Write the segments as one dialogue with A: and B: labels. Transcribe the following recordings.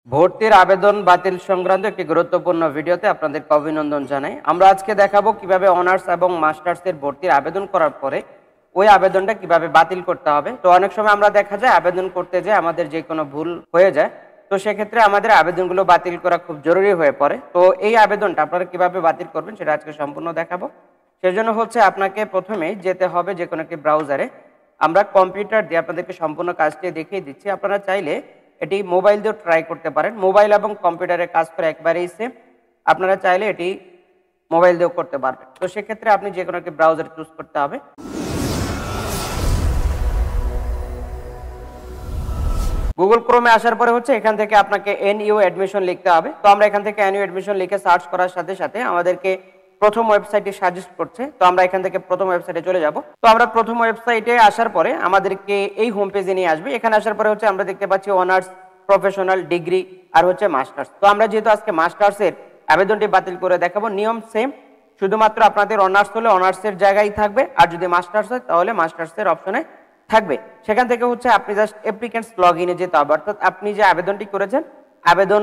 A: ভর্তির আবেদন বাতিল সংক্রান্ত একটি গুরুত্বপূর্ণ ভিডিওতে আপনাদেরকে অভিনন্দন জানাই। আমরা আজকে দেখাবো কিভাবে অনার্স এবং মাস্টার্সের ভর্তির আবেদন করার পরে ওই আবেদনটা কিভাবে বাতিল করতে হবে। তো অনেক সময় আমরা দেখা যায় আবেদন করতে যে আমাদের যে কোনো ভুল হয়ে যায়, তো সেক্ষেত্রে আমাদের আবেদনগুলো বাতিল করা খুব জরুরি হয়ে পড়ে। তো এই আবেদনটা আপনারা কিভাবে বাতিল করবেন সেটা আজকে সম্পূর্ণ দেখাবো। সেজন্য হচ্ছে আপনাকে প্রথমেই যেতে হবে যে কোনো একটি ব্রাউজারে। আমরা কম্পিউটার দিয়ে আপনাদেরকে সম্পূর্ণ কাজটি দেখিয়ে দিচ্ছি। আপনারা চাইলে এটি মোবাইল দিয়েও ট্রাই করতে পারেন। মোবাইল এবং কম্পিউটারে কাজ করে একবারেই সেম। আপনারা চাইলে এটি মোবাইল দিয়েও করতে পারবেন। তো সেক্ষেত্রে আপনি যে কোনো একটি ব্রাউজার চুজ করতে হবে। গুগল ক্রোমে আসার পরে হচ্ছে এখান থেকে আপনাকে এনইউ অ্যাডমিশন লিখতে হবে। তো আমরা এখান থেকে এনইউ অ্যাডমিশন লিখে সার্চ করার সাথে সাথে আমাদেরকে প্রথম ওয়েবসাইটটি সাজেস্ট করছে। তো আমরা এখান থেকে প্রথম ওয়েবসাইটে চলে যাব। তো আমরা প্রথম ওয়েবসাইটে আসার পরে আমাদেরকে এই হোম পেজে নিয়ে আসবে। এখানে আসার পরে হচ্ছে আমরা দেখতে পাচ্ছি অনার্স, প্রফেশনাল, ডিগ্রি আর হচ্ছে মাস্টার্স। তো আমরা যেহেতু আজকে মাস্টার্সের আবেদনটি বাতিল করে দেখাবো, নিয়ম সেম, শুধুমাত্র আপনাদের অনার্স হলে অনার্সের জায়গায় থাকবে, আর যদি মাস্টার্স হয় তাহলে মাস্টার্সের অপশনে থাকবে। সেখান থেকে হচ্ছে আপনি জাস্ট অ্যাপ্লিকেন্টস লগ ইনে যেতে হবে, অর্থাৎ আপনি যে আবেদনটি করেছেন আবেদন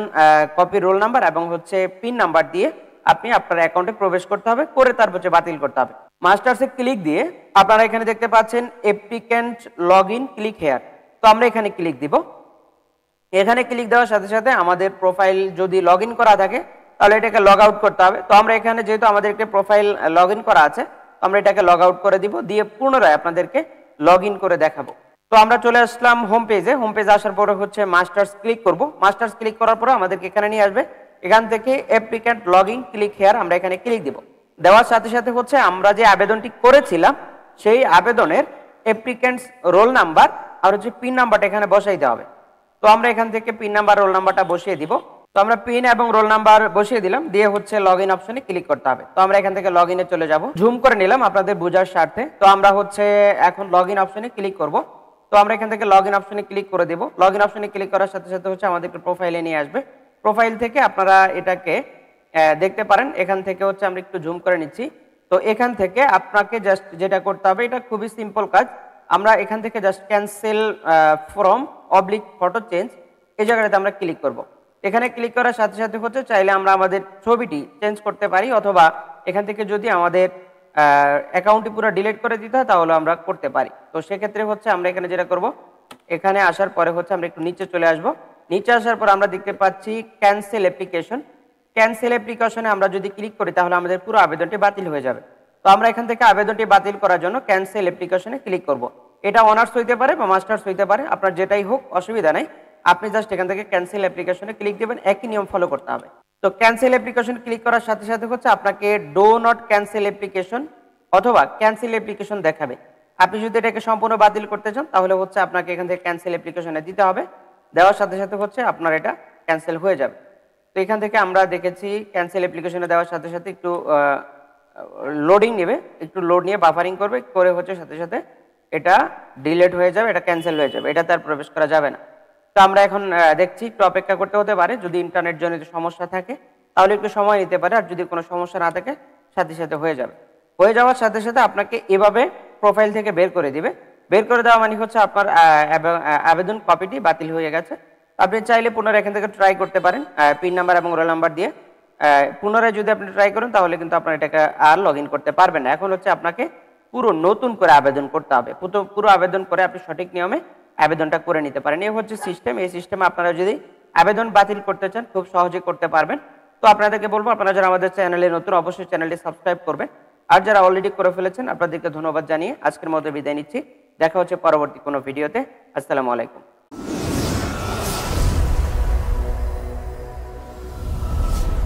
A: কপি, রোল নাম্বার এবং হচ্ছে পিন নাম্বার দিয়ে আপনি আপনার অ্যাকাউন্টে প্রবেশ করতে হবে, করে তারপর হচ্ছে বাতিল করতে হবে। মাস্টার্সে ক্লিক দিয়ে আপনারা এখানে দেখতে পাচ্ছেন applicant log in, click here. তো আমরা এখানে ক্লিক দিব। এখানে ক্লিক দেওয়ার সাথে সাথে আমাদের প্রোফাইল যদি লগ ইন করা থাকে তাহলে এটাকে লগ আউট করতে হবে। তো আমরা এখানে যেহেতু আমাদের একটা প্রোফাইল লগ ইন করা আছে, আমরা এটাকে লগ আউট করে দিব, দিয়ে পুনরায় আপনাদেরকে লগ ইন করে দেখাবো। তো আমরা চলে আসলাম হোম পেজে। হোম পেজে আসার পরে হচ্ছে মাস্টার্স ক্লিক করব। মাস্টার্স ক্লিক করার পরে আমাদেরকে এখানে নিয়ে আসবে। এখান থেকে applicant log in, click here, আমরা এখানে ক্লিক দিব। দেওয়ার সাথে সাথে হচ্ছে আমরা যে আবেদনটি করেছিলাম সেই আবেদনের অ্যাপ্লিকেন্টস রোল নাম্বার আর হচ্ছে পিন নাম্বারটা এখানে বসাইতে হবে। তো আমরা এখান থেকে পিন নাম্বার, রোল নাম্বারটা বসিয়ে দিব। তো আমরা পিন এবং রোল নাম্বার বসিয়ে দিলাম, দিয়ে হচ্ছে লগ ইন অপশনে ক্লিক করতে হবে। তো আমরা এখান থেকে লগ ইনে চলে যাব। জুম করে নিলাম আপনাদের বোঝার স্বার্থে। তো আমরা হচ্ছে এখন লগ ইন অপশনে ক্লিক করব। তো আমরা এখান থেকে লগ ইন অপশনে ক্লিক করে দেব। লগ ইন অপশনে ক্লিক করার সাথে সাথে হচ্ছে আমাদেরকে প্রোফাইলে নিয়ে আসবে। প্রোফাইল থেকে আপনারা এটাকে দেখতে পারেন। এখান থেকে হচ্ছে আমরা একটু জুম করে নিচ্ছি। তো এখান থেকে আপনাকে জাস্ট যেটা করতে হবে, এটা খুবই সিম্পল কাজ। আমরা এখান থেকে just cancel from oblique photo change, এই জায়গাটাতে আমরা ক্লিক করব। এখানে ক্লিক করার সাথে সাথে হচ্ছে চাইলে আমরা আমাদের ছবিটি চেঞ্জ করতে পারি, অথবা এখান থেকে যদি আমাদের অ্যাকাউন্টটি পুরো ডিলিট করে দিতে হয় তাহলে আমরা করতে পারি। তো সেক্ষেত্রে হচ্ছে আমরা এখানে যেটা করব, এখানে আসার পরে হচ্ছে আমরা একটু নিচে চলে আসব। নিচে আসার পর আমরা দেখতে পাচ্ছি ক্যান্সেল অ্যাপ্লিকেশন। ক্যান্সেল অ্যাপ্লিকেশনে আমরা যদি ক্লিক করি তাহলে আমাদের পুরো আবেদনটি বাতিল হয়ে যাবে। তো আমরা এখান থেকে আবেদনটি বাতিল করার জন্য ক্যান্সেল অ্যাপ্লিকেশনে ক্লিক করব। এটা অনার্স হইতে পারে বা মাস্টার্স হইতে পারে, আপনার যেটাই হোক অসুবিধা নেই। আপনি জাস্ট এখান থেকে ক্যান্সেল অ্যাপ্লিকেশনে ক্লিক দেবেন, একই নিয়ম ফলো করতে হবে। তো ক্যান্সেল অ্যাপ্লিকেশন ক্লিক করার সাথে সাথে হচ্ছে আপনাকে ডো নট ক্যান্সেল অ্যাপ্লিকেশন অথবা ক্যান্সেল অ্যাপ্লিকেশন দেখাবে। আপনি যদি এটাকে সম্পূর্ণ বাতিল করতে চান তাহলে হচ্ছে আপনাকে এখান থেকে ক্যান্সেল অ্যাপ্লিকেশনে দিতে হবে। দেওয়ার সাথে সাথে হচ্ছে আপনার এটা ক্যান্সেল হয়ে যাবে। তো এখান থেকে আমরা দেখেছি ক্যান্সেল অ্যাপ্লিকেশনে দেওয়ার সাথে সাথে একটু লোডিং নেবে, একটু লোড নিয়ে বাফারিং করবে, করে হচ্ছে সাথে সাথে এটা ডিলিট হয়ে যাবে, এটা ক্যান্সেল হয়ে যাবে, এটাতে আর প্রবেশ করা যাবে না। তো আমরা এখন দেখছি একটু অপেক্ষা করতে হতে পারে। যদি ইন্টারনেট জনিত সমস্যা থাকে তাহলে একটু সময় নিতে পারে, আর যদি কোনো সমস্যা না থাকে সাথে সাথে হয়ে যাবে। হয়ে যাওয়ার সাথে সাথে আপনাকে এভাবে প্রোফাইল থেকে বের করে দিবে। বের করে দেওয়া মানে হচ্ছে আপনার আবেদন কপিটি বাতিল হয়ে গেছে। আপনি চাইলে পুনরায় এখান থেকে ট্রাই করতে পারেন পিন নাম্বার এবং রোল নাম্বার দিয়ে। পুনরায় যদি আপনি ট্রাই করেন তাহলে কিন্তু আপনার এটাকে আর লগ ইন করতে পারবেন না। এখন হচ্ছে আপনাকে পুরো নতুন করে আবেদন করতে হবে। পুরো আবেদন করে আপনি সঠিক নিয়মে আবেদনটা করে নিতে পারেন। এই হচ্ছে সিস্টেম। এই সিস্টেমে আপনারা যদি আবেদন বাতিল করতে চান খুব সহজে করতে পারবেন। তো আপনাদেরকে বলবো, আপনারা যারা আমাদের চ্যানেলে নতুন অবশ্যই চ্যানেলটি সাবস্ক্রাইব করবেন, আর যারা অলরেডি করে ফেলেছেন আপনাদেরকে ধন্যবাদ জানিয়ে আজকের মতো বিদায় নিচ্ছি। দেখা হচ্ছে পরবর্তী কোনো ভিডিওতে। আসসালামু আলাইকুম।